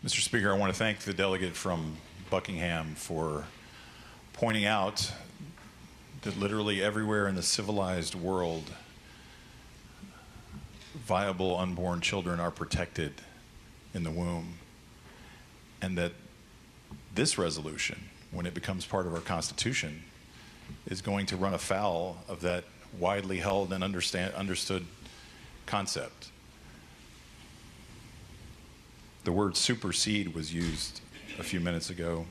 Mr. Speaker, I want to thank the delegate from Buckingham for pointing out that literally everywhere in the civilized world, viable unborn children are protected in the womb, and that this resolution, when it becomes part of our Constitution, is going to run afoul of that widely held and understood concept. The word supersede was used a few minutes ago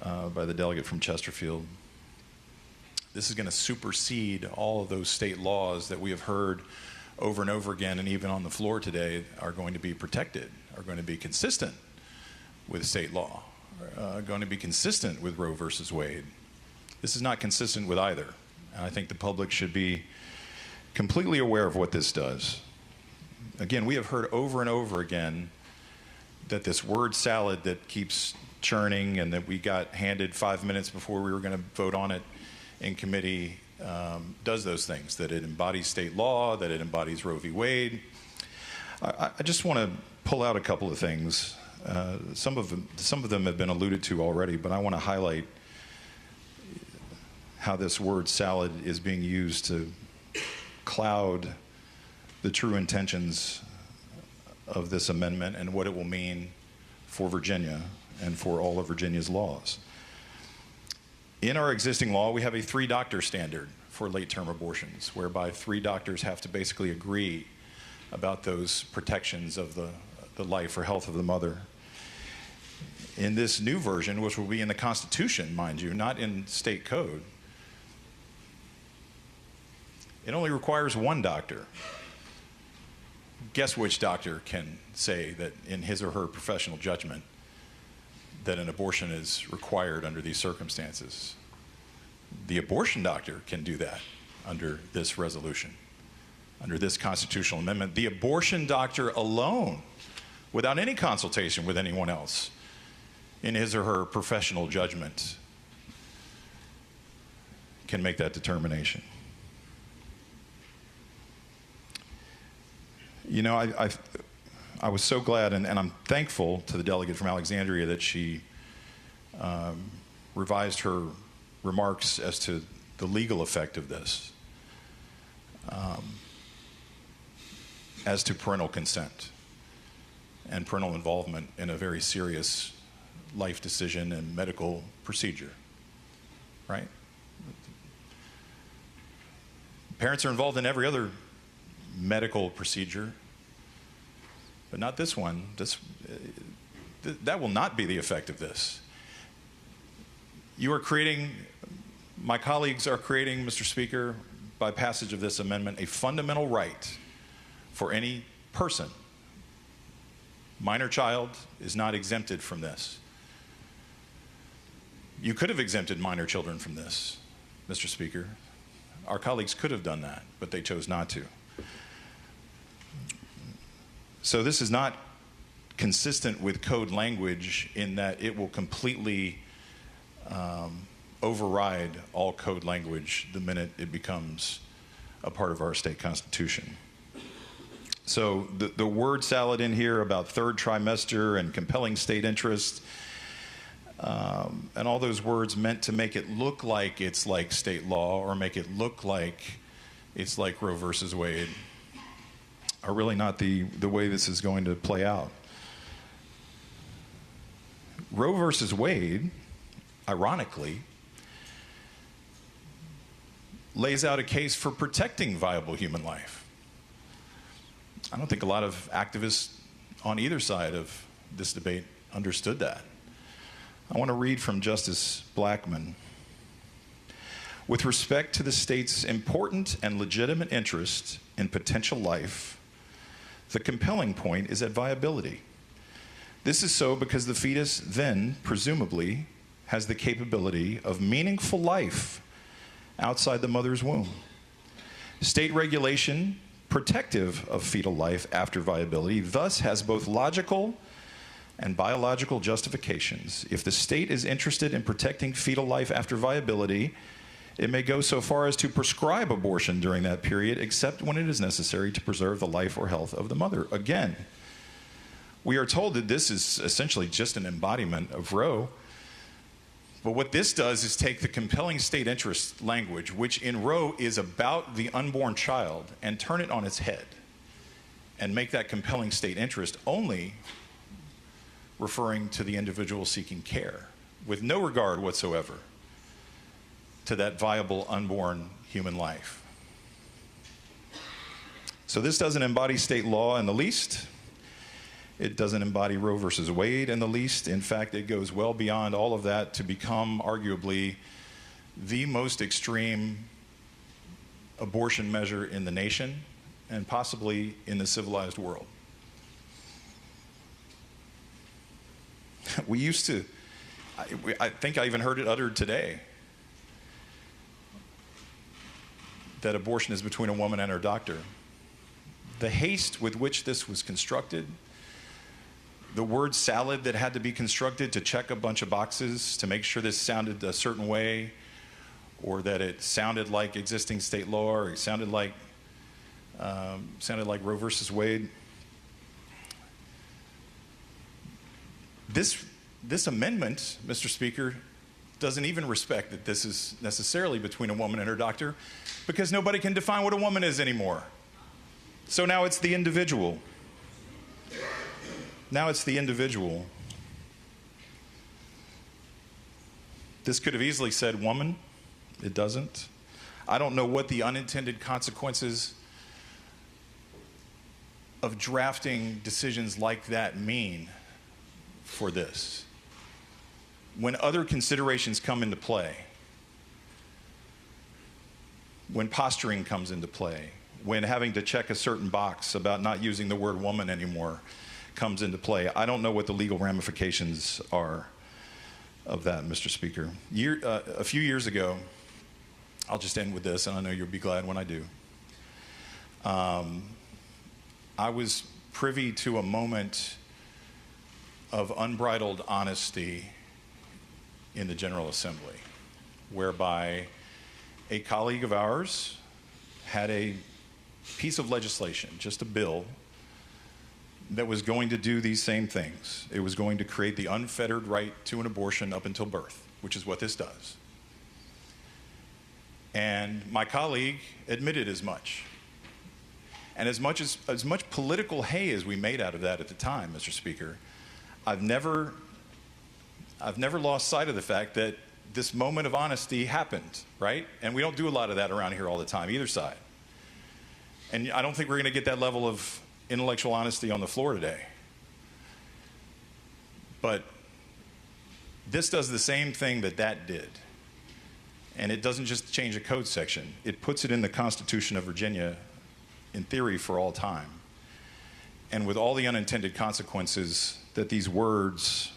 by the delegate from Chesterfield. This is going to supersede all of those state laws that we have heard over and over again, and even on the floor today, are going to be protected, are going to be consistent with state law, going to be consistent with Roe versus Wade. This is not consistent with either. And I think the public should be completely aware of what this does. Again, we have heard over and over again that this word salad that keeps churning and that we got handed 5 minutes before we were going to vote on it in committee does those things, that it embodies state law, that it embodies Roe v. Wade. I just want to pull out a couple of things. Some of them have been alluded to already, but I want to highlight how this word salad is being used to cloud the true intentions of this amendment and what it will mean for Virginia and for all of Virginia's laws. In our existing law, we have a 3-doctor standard for late-term abortions, whereby 3 doctors have to basically agree about those protections of the life or health of the mother. In this new version, which will be in the Constitution, mind you, not in state code, it only requires 1 doctor. Guess which doctor can say that in his or her professional judgment that an abortion is required under these circumstances? The abortion doctor can do that under this resolution, under this constitutional amendment. The abortion doctor alone, without any consultation with anyone else, in his or her professional judgment, can make that determination. You know, I was so glad, and I'm thankful to the delegate from Alexandria that she revised her remarks as to the legal effect of this, as to parental consent and parental involvement in a very serious life decision and medical procedure, right? Parents are involved in every other medical procedure, but not this one. That will not be the effect of this. You are creating, my colleagues are creating, Mr. Speaker, by passage of this amendment, a fundamental right for any person. Minor child is not exempted from this. You could have exempted minor children from this, Mr. Speaker. Our colleagues could have done that, but they chose not to. So this is not consistent with code language in that it will completely override all code language the minute it becomes a part of our state constitution. So the word salad in here about 3rd trimester and compelling state interest, and all those words meant to make it look like it's like state law or make it look like it's like Roe versus Wade, are really not the way this is going to play out. Roe versus Wade, ironically, lays out a case for protecting viable human life. I don't think a lot of activists on either side of this debate understood that. I want to read from Justice Blackmun. With respect to the state's important and legitimate interest in potential life, the compelling point is at viability. This is so because the fetus then, presumably, has the capability of meaningful life outside the mother's womb. State regulation protective of fetal life after viability thus has both logical and biological justifications. If the state is interested in protecting fetal life after viability, it may go so far as to prescribe abortion during that period, except when it is necessary to preserve the life or health of the mother. Again, We are told that this is essentially just an embodiment of Roe. But what this does is take the compelling state interest language, which in Roe is about the unborn child, and turn it on its head and make that compelling state interest only referring to the individual seeking care, with no regard whatsoever to that viable unborn human life. So this doesn't embody state law in the least. It doesn't embody Roe versus Wade in the least. In fact, it goes well beyond all of that to become arguably the most extreme abortion measure in the nation and possibly in the civilized world. We used to, I think I even heard it uttered today, that abortion is between a woman and her doctor. The haste with which this was constructed, the word salad that had to be constructed to check a bunch of boxes to make sure this sounded a certain way, or that it sounded like existing state law, or it sounded like Roe versus Wade. This amendment, Mr. Speaker, doesn't even respect that this is necessarily between a woman and her doctor, because nobody can define what a woman is anymore. So now it's the individual. Now it's the individual. This could have easily said woman. It doesn't. I don't know what the unintended consequences of drafting decisions like that mean for this. When other considerations come into play, when posturing comes into play, when having to check a certain box about not using the word woman anymore comes into play, I don't know what the legal ramifications are of that, Mr. Speaker. A few years ago, I'll just end with this, and I know you'll be glad when I do. I was privy to a moment of unbridled honesty in the General Assembly, whereby a colleague of ours had a piece of legislation, just a bill, that was going to do these same things. It was going to create the unfettered right to an abortion up until birth, which is what this does. And my colleague admitted as much. And as much political hay as we made out of that at the time, Mr. Speaker, I've never lost sight of the fact that this moment of honesty happened, right? And we don't do a lot of that around here all the time, either side. And I don't think we're going to get that level of intellectual honesty on the floor today. But this does the same thing that did. And it doesn't just change a code section. It puts it in the Constitution of Virginia, in theory, for all time. And with all the unintended consequences that these words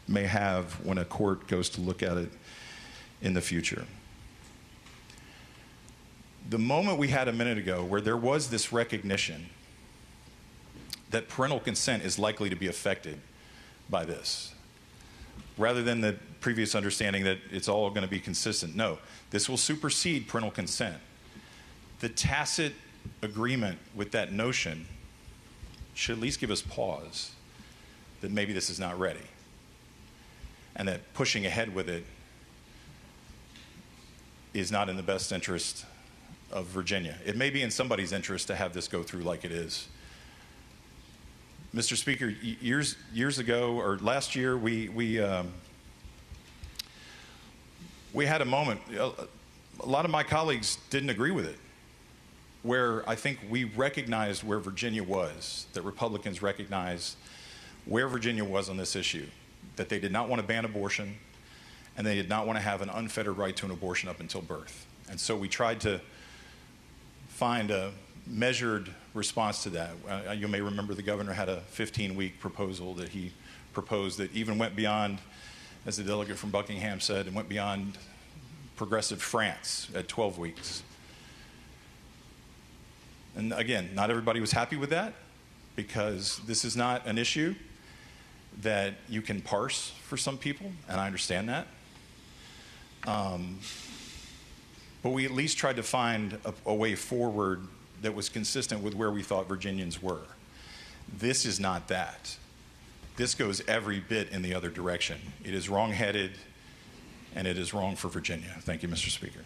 may have when a court goes to look at it in the future. The moment we had a minute ago where there was this recognition that parental consent is likely to be affected by this, rather than the previous understanding that it's all going to be consistent. No, this will supersede parental consent. The tacit agreement with that notion should at least give us pause that maybe this is not ready, and that pushing ahead with it is not in the best interest of Virginia. It may be in somebody's interest to have this go through like it is. Mr. Speaker, years ago, or last year, we had a moment. A lot of my colleagues didn't agree with it, where I think we recognized where Virginia was, that Republicans recognized where Virginia was on this issue, that they did not want to ban abortion, and they did not want to have an unfettered right to an abortion up until birth. And so we tried to find a measured response to that. You may remember the governor had a 15-week proposal that he proposed that even went beyond, as the delegate from Buckingham said, and went beyond progressive France at 12 weeks. And again, not everybody was happy with that, because this is not an issue that you can parse for some people, and I understand that. But we at least tried to find a way forward that was consistent with where we thought Virginians were. This is not that. This goes every bit in the other direction. It is wrong-headed, and it is wrong for Virginia. Thank you, Mr. Speaker.